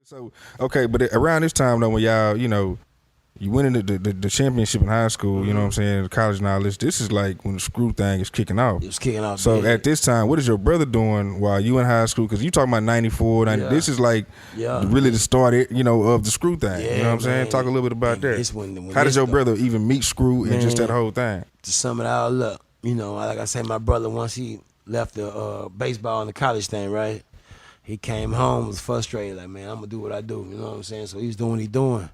So okay, but around this time though, when y'all, you win the championship in high school, you know what I'm saying, college and all this. This is like when the screw thing is kicking off. It was kicking off. So big. at this time, what is your brother doing while you in high school? Because you talking about 94, 90, Yeah. this is like really the start, of the screw thing. Yeah, you know what I'm saying? man. Talk a little bit about And that. this when How did this your go- brother even meet screw and just that whole thing? To sum it all up, like I said, my brother, once he left the baseball and the college thing, right? He came home, was frustrated, like, man, I'm gonna do what I do. You know what I'm saying? So he was doing what he doing,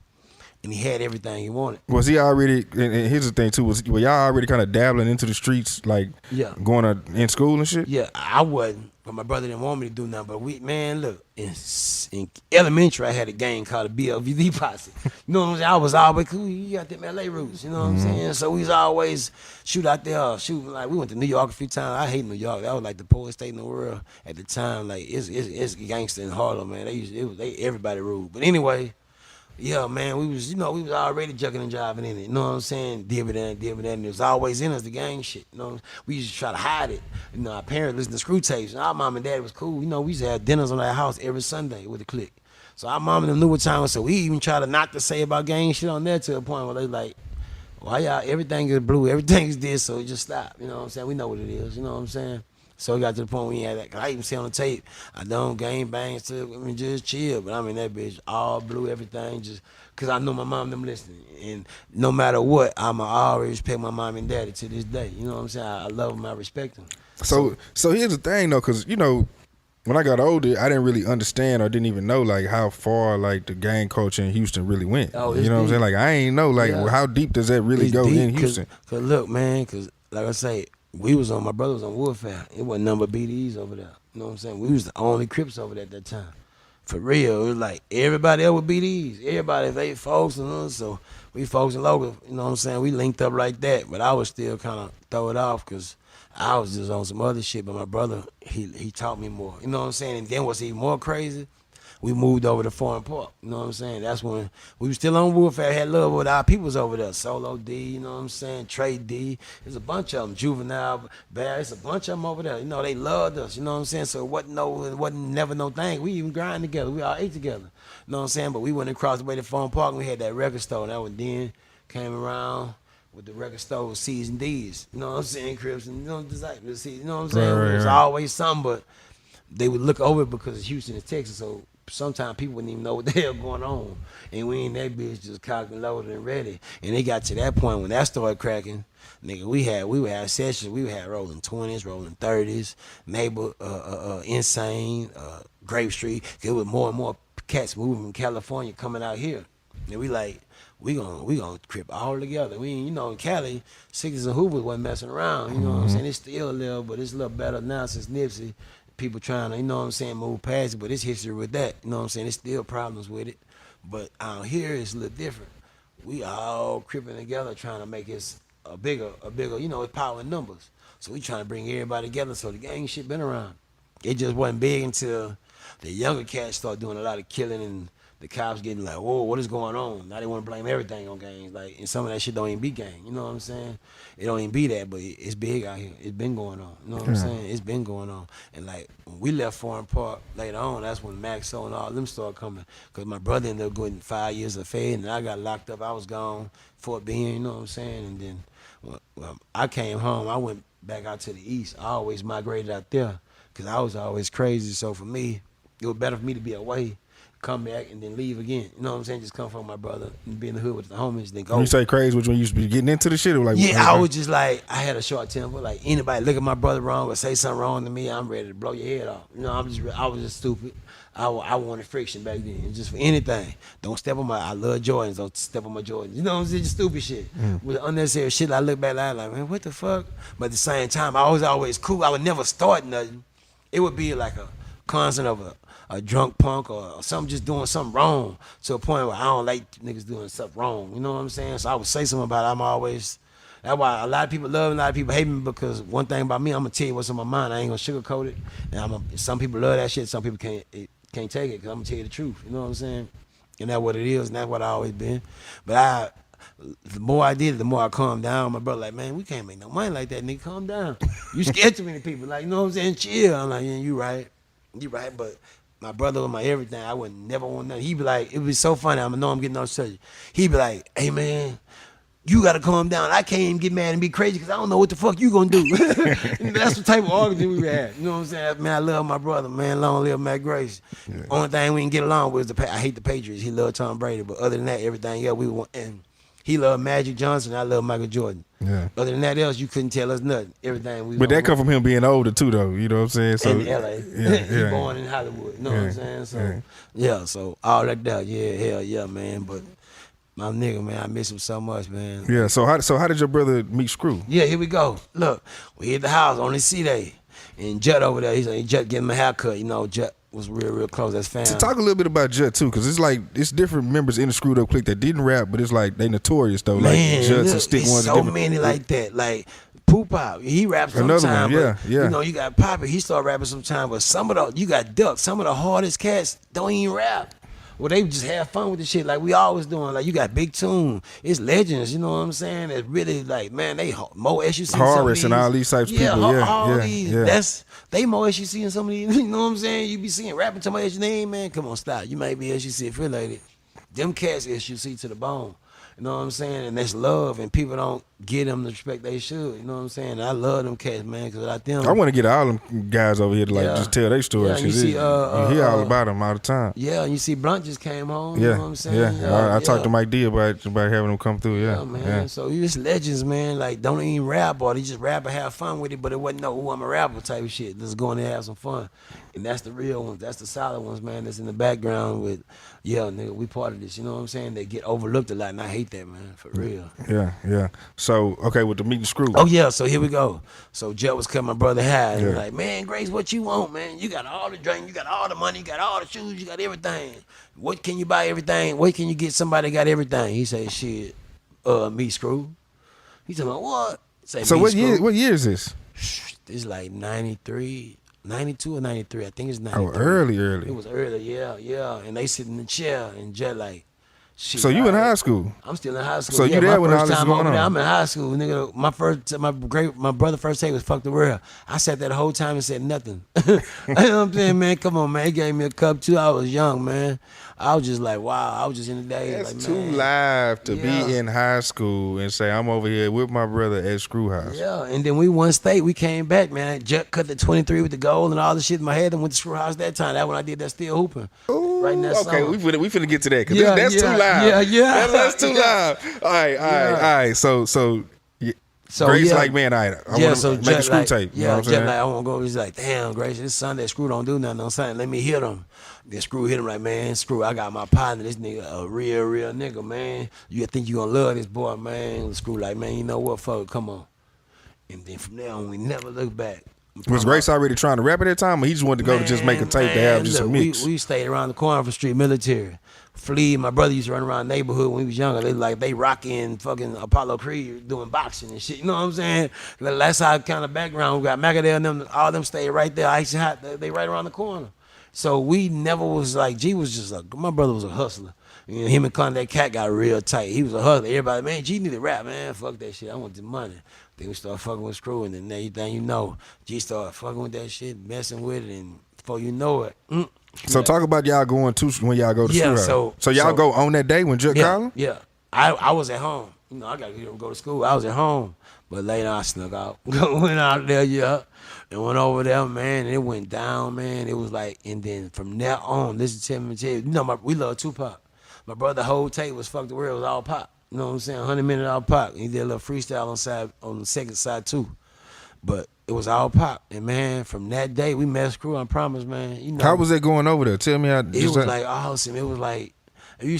and he had everything he wanted. Was he already? And here's the thing too: were y'all already kind of dabbling into the streets, like going in school and shit? Yeah, I wasn't, but my brother didn't want me to do nothing. But look, in elementary, I had a gang called the BLVD Posse. You know what I'm saying? I was always cool. You got them LA roots. You know what I'm saying? So we was always shoot out there, shooting. Like we went to New York a few times. I hate New York. That was like the poorest state in the world at the time. Like it's gangster in Harlem, man. Everybody ruled. But anyway. Yeah, man, we was already jugging and jiving in it. You know what I'm saying? Dividend. It was always in us, the gang shit. We used to try to hide it. Our parents listened to screw tapes. And our mom and dad was cool. We used to have dinners on our house every Sunday with the clique. So our mom and them knew what time was. So we even tried to not to say about gang shit on there to a point where they like, why y'all, everything is blue, everything is this, so just stop. You know what I'm saying? We know what it is. You know what I'm saying? So we got to the point where we had that. Cause I even see on the tape, I don't gang bang, just chill. But that bitch all blue, everything, just because I know my mom and them listening. And no matter what, I'ma always respect my mom and daddy to this day. You know what I'm saying? I love them, I respect them. So here's the thing though, because when I got older, I didn't really understand or didn't even know like how far like the gang culture in Houston really went. Oh, you know what I'm saying? Like I ain't know like how deep does that really go in Houston? Cause look, man, like I say, my brother was on Woodford. It wasn't none but BDEs over there. You know what I'm saying? We was the only Crips over there at that time. For real, it was like everybody else with BDEs. Everybody, they folks and us, so we folks and local, you know what I'm saying? We linked up like that, but I was still kind of throw it off because I was just on some other shit, but my brother, he taught me more. You know what I'm saying? And then what's even more crazy, we moved over to Foreign Park. You know what I'm saying? That's when we was still on Woodford, had love with our peoples over there. Solo D, you know what I'm saying? Trey D. There's a bunch of them. Juvenile, Bear, it's a bunch of them over there. They loved us. You know what I'm saying? So it wasn't never no thing. We even grind together. We all ate together. You know what I'm saying? But we went across the way to Foreign Park and we had that record store. And that one then came around with the record store with C's and D's. You know what I'm saying? Crips and, disciples. You know what I'm saying? Right. It was always something, but they would look over it because it's Houston and Texas. So sometimes people wouldn't even know what the hell going on. And we in that bitch just cocked and loaded and ready. And it got to that point when that started cracking, nigga, we would have sessions, we would have rolling 20s, rolling 30s, neighbor, insane, Grape Street. It was more and more cats moving from California coming out here. And we gonna crip all together. In Cali, Sixes and Hoovers wasn't messing around. You know what I'm saying? It's still a little, but it's a little better now since Nipsey. People trying to, you know what I'm saying, move past it, but it's history with that. You know what I'm saying? There's still problems with it. But out here it's a little different. We all cripping together trying to make it a bigger, it's power in numbers. So we trying to bring everybody together. So the gang shit been around. It just wasn't big until the younger cats start doing a lot of killing and the cops getting like, whoa, what is going on? Now they want to blame everything on gangs. Like, and some of that shit don't even be gang. You know what I'm saying? It don't even be that, but it's big out here. It's been going on. You know what I'm saying? It's been going on. And like, when we left Foreign Park later on, that's when Maxo and all them started coming. Because my brother ended up getting 5 years of fed, and I got locked up. I was gone, Fort Bend, you know what I'm saying? And then when I came home, I went back out to the east. I always migrated out there because I was always crazy. So for me, it was better for me to be away, come back, and then leave again. You know what I'm saying? Just come from my brother and be in the hood with the homies, then go. When you say crazy, which one you used to be getting into the shit? Or like, I was just like, I had a short temper. Like, anybody look at my brother wrong or say something wrong to me, I'm ready to blow your head off. I was just stupid. I wanted friction back then, and just for anything. Don't step on I love Jordans, don't step on my Jordans. You know what I'm saying? Just stupid shit. With unnecessary shit, I look back like, man, what the fuck? But at the same time, I was always cool. I would never start nothing. It would be like a constant of a drunk punk or something just doing something wrong to a point where I don't like niggas doing stuff wrong. You know what I'm saying? So I would say something about it. That's why a lot of people love me, a lot of people hate me, because one thing about me, I'm gonna tell you what's on my mind. I ain't gonna sugarcoat it. And some people love that shit, some people can't take it, because I'm gonna tell you the truth. You know what I'm saying? And that's what it is, and that's what I always been. But the more I did it, the more I calmed down. My brother like, man, we can't make no money like that, nigga. Calm down. You scared too many people. Like, you know what I'm saying? Chill. I'm like, yeah, you right. But my brother was my everything. I would never want nothing. He'd be like, it was so funny. I know I'm getting on subject. He'd be like, hey man, you gotta calm down. I can't even get mad and be crazy because I don't know what the fuck you gonna do. That's the type of argument we had. You know what I'm saying? Man, I love my brother, man. Long live Matt Grace. Yeah. Only thing we didn't get along with is I hate the Patriots. He loved Tom Brady, but other than that, everything else we want. And he loved Magic Johnson. I love Michael Jordan. Yeah. Other than that else, you couldn't tell us nothing. Everything we. But that come from him being older too, though. You know what I'm saying? So in LA. He born in Hollywood. You know what I'm saying? So yeah, so all like that. Yeah, hell yeah, man. But my nigga, man, I miss him so much, man. Yeah. So how did your brother meet Screw? Yeah, here we go. Look, we at the house on the C-Day. And Judd over there, he's Judd getting him a haircut. You know, Judd was real close. That's family. To talk a little bit about Judd too, because it's like it's different members in the Screwed Up Clique that didn't rap, but it's like they notorious though. Man, like Judd's look, stick ones. so many like that. Like Pop, he raps sometimes. Another one, but, yeah. You know, you got Poppy, he start rapping sometimes. But some of the, you got Duck, some of the hardest cats don't even rap. Well, they just have fun with the shit like we always doing. Like you got Big Tune, it's legends. You know what I'm saying? It's really like, man, they more S.U.C. Horace and all these types of people. All these. They more S.U.C. and some of these. You know what I'm saying? You be seeing rapping somebody else's name, man. Come on, stop. You might be S.U.C. affiliated. Them cats S.U.C. to the bone. You know what I'm saying? And that's love, and people don't give them the respect they should. You know what I'm saying? And I love them cats, man, because without them, I want to get all them guys over here to just tell their stories. Yeah, you see, you hear all about them all the time. Yeah, and you see Blunt just came home. Yeah, You know what I'm saying? yeah. I talked to Mike D about having them come through. Yeah, man. Yeah. So you just legends, man. Like don't even rap, or they just rap and have fun with it. But it wasn't no, I'm a rapper type of shit. Just going there have some fun, and that's the real ones. That's the solid ones, man. That's in the background with, nigga, we part of this. You know what I'm saying? They get overlooked a lot, and I hate that, man, for real. Yeah. So okay, with the meet and Screw. Oh yeah, so here we go. So Judd was cutting my brother high, and like, man, Grace, what you want, man? You got all the drink, you got all the money, you got all the shoes, you got everything. What can you buy everything? What can you get somebody that got everything? He said, shit, meet Screw. He said, what? Say, so what year is this? It's like 93, 92 or 93. I think it's 93. Oh, early. It was early, yeah. And they sit in the chair, and Judd like, shit, so you in high school? I'm still in high school. So you there when all this is going on? I'm in high school, nigga. My brother first take was fuck the world. I sat there the whole time and said nothing. You know what I'm saying, man? Come on, man. He gave me a cup too. I was young, man. I was just like, wow. I was just in the day. That's like, too man. live to be in high school and say I'm over here with my brother at Screw House. Yeah, and then we won state. We came back, man. Judd cut the 23 with the goal and all the shit in my head and went to Screw House that time. That when I did that still hooping. Ooh, right in that okay, song. we finna get to that because that's too loud. Yeah. That's too loud. All right. So Grace like, man, I want to make a Screw tape. You know what I'm saying? Like, I want to go. He's like, damn, Grace, this Sunday, Screw don't do nothing on Sunday. Let me hit him. Then Screw hit him like, man, Screw, I got my partner. This nigga a real nigga, man. You think you gonna love this boy, man? Screw like, man, you know what, fuck, come on. And then from there on, we never look back. Was Grace already trying to rap at that time, or he just wanted to go to just make a tape to have just a mix? We stayed around the corner from Street Military. Flea, my brother used to run around the neighborhood when we was younger. They rocking fucking Apollo Creed doing boxing and shit. You know what I'm saying? That's our kind of background. We got Macadale and them, all them stayed right there. Icy Hot, they right around the corner. So we never was like, G was just like, my brother was a hustler. You know, him and Con, that cat got real tight. He was a hustler. Everybody, man, G need to rap, man. Fuck that shit. I want the money. Then we started fucking with Screw, and then everything you know, G started fucking with that shit, messing with it, and before you know it. So talk about y'all going to when y'all go to Screw House. So y'all go on that day when Judd called him? Yeah. I was at home. You know, I got to go to school. I was at home. But later I snuck out. Went out there, and went over there, man, and it went down, man. It was like, and then from there on, listen to me tell you, we love Tupac. My brother whole tape was Fuck the World, it was all pop. You know what I'm saying? 100 minute all pop. He did a little freestyle on the second side too. But it was all pop. And man, from that day, we met Screw, I promise, man. You know, how was it going over there? Tell me how. It was like awesome. It was like, we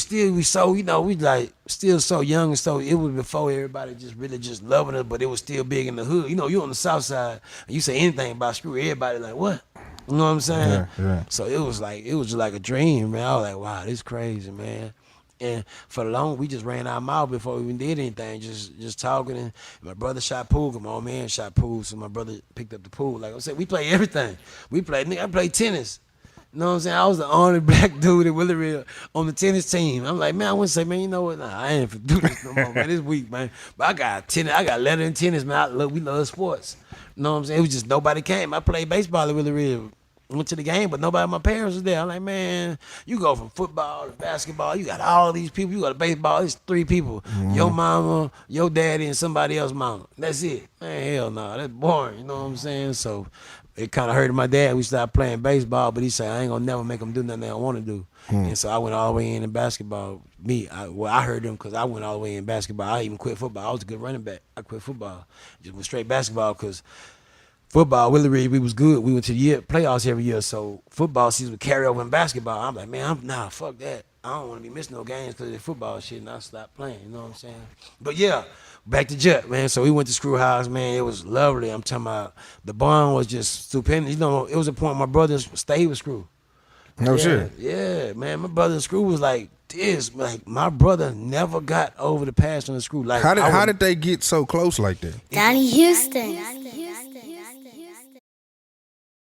like still so young and so it was before everybody just really just loving it, but it was still big in the hood. You know, you on the south side and you say anything about Screw, everybody like, what? You know what I'm saying? Yeah. So it was just like a dream, man. I was like, wow, this is crazy, man. And for the long, we just ran our mouth before we even did anything, just talking. And my brother shot pool, my old man shot pool, so my brother picked up the pool. Like I said, we play everything. I played tennis. You know what I'm saying? I was the only black dude at Willoughby on the tennis team. I'm like, man, I wouldn't say, man, you know what? Nah, I ain't finna do this no more, man. This week, man. But I got letter in tennis, man. We love sports. You know what I'm saying? It was just nobody came. I played baseball at Willoughby. went to the game, but nobody, my parents was there. I'm like, man, you go from football to basketball. You got all these people. You got baseball. It's 3 people. Your mama, your daddy, and somebody else's mama. That's it. Man, hell no. That's boring. You know what I'm saying? So it kind of hurted my dad. We started playing baseball, but he said, I ain't going to never make him do nothing they don't want to do. And so I went all the way in basketball. I heard him because I went all the way in basketball. I even quit football. I was a good running back. I quit football. Just went straight basketball because football, Willie we was good. We went to the playoffs every year, so football season would carry over in basketball. I'm like, man, fuck that. I don't want to be missing no games because of the football shit, and I stopped playing. You know what I'm saying? But yeah, back to Jet, man. So we went to Screw House, man. It was lovely. I'm talking about the bond was just stupendous. You know, it was a point my brothers stayed with Screw. No shit. Yeah, man. My brother in Screw was like this. Like my brother never got over the past on the Screw. Like how did they get so close like that? Donnie Houston.